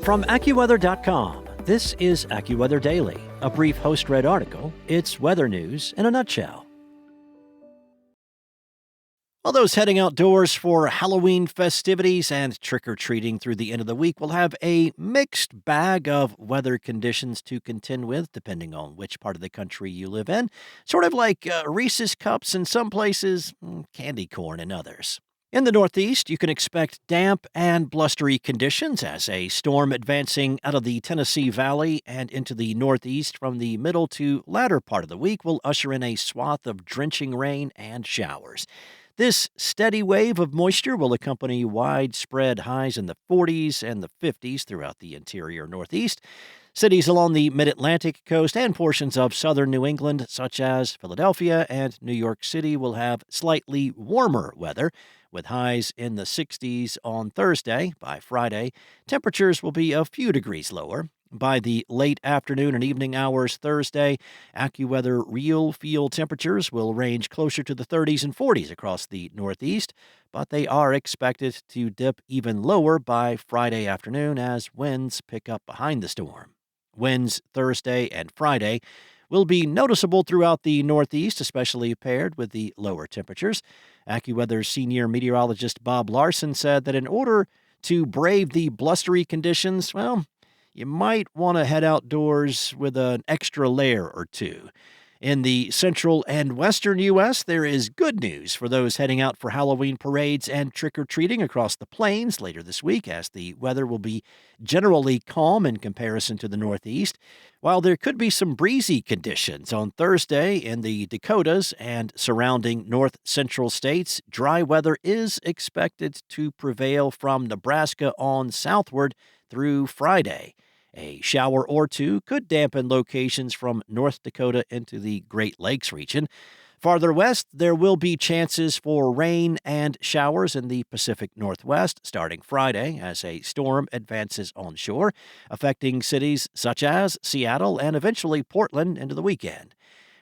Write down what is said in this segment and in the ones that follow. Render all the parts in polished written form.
From AccuWeather.com, this is AccuWeather Daily, a brief host-read article. It's weather news in a nutshell. Well, those heading outdoors for Halloween festivities and trick-or-treating through the end of the week will have a mixed bag of weather conditions to contend with, depending on which part of the country you live in. Sort of like Reese's Cups in some places, candy corn in others. In the Northeast, you can expect damp and blustery conditions as a storm advancing out of the Tennessee Valley and into the Northeast from the middle to latter part of the week will usher in a swath of drenching rain and showers. This steady wave of moisture will accompany widespread highs in the 40s and the 50s throughout the interior Northeast. Cities along the mid-Atlantic coast and portions of southern New England, such as Philadelphia and New York City, will have slightly warmer weather, with highs in the 60s on Thursday. By Friday, temperatures will be a few degrees lower. By the late afternoon and evening hours Thursday, AccuWeather real field temperatures will range closer to the 30s and 40s across the Northeast, but they are expected to dip even lower by Friday afternoon as winds pick up behind the storm. Winds Thursday and Friday will be noticeable throughout the Northeast, especially paired with the lower temperatures. AccuWeather's senior meteorologist Bob Larson said that in order to brave the blustery conditions, well, you might want to head outdoors with an extra layer or two. In the central and western U.S., there is good news for those heading out for Halloween parades and trick-or-treating across the plains later this week, as the weather will be generally calm in comparison to the Northeast. While there could be some breezy conditions on Thursday in the Dakotas and surrounding north-central states, dry weather is expected to prevail from Nebraska on southward through Friday. A shower or two could dampen locations from North Dakota into the Great Lakes region. Farther west, there will be chances for rain and showers in the Pacific Northwest starting Friday as a storm advances onshore, affecting cities such as Seattle and eventually Portland into the weekend.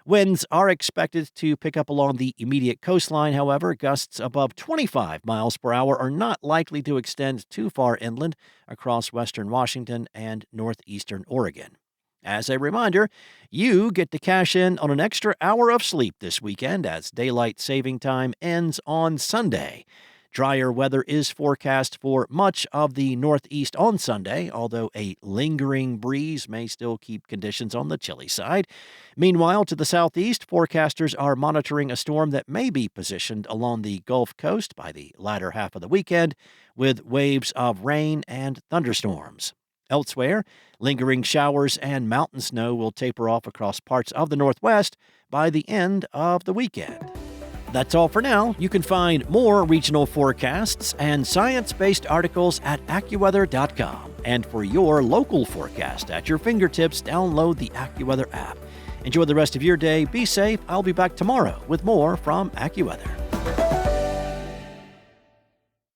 Winds are expected to pick up along the immediate coastline, however. Gusts above 25 miles per hour are not likely to extend too far inland across western Washington and northeastern Oregon. As a reminder, you get to cash in on an extra hour of sleep this weekend as daylight saving time ends on Sunday. Drier weather is forecast for much of the Northeast on Sunday, although a lingering breeze may still keep conditions on the chilly side. Meanwhile, to the southeast, forecasters are monitoring a storm that may be positioned along the Gulf Coast by the latter half of the weekend, with waves of rain and thunderstorms. Elsewhere, lingering showers and mountain snow will taper off across parts of the Northwest by the end of the weekend. That's all for now. You can find more regional forecasts and science-based articles at AccuWeather.com. And for your local forecast at your fingertips, download the AccuWeather app. Enjoy the rest of your day. Be safe. I'll be back tomorrow with more from AccuWeather.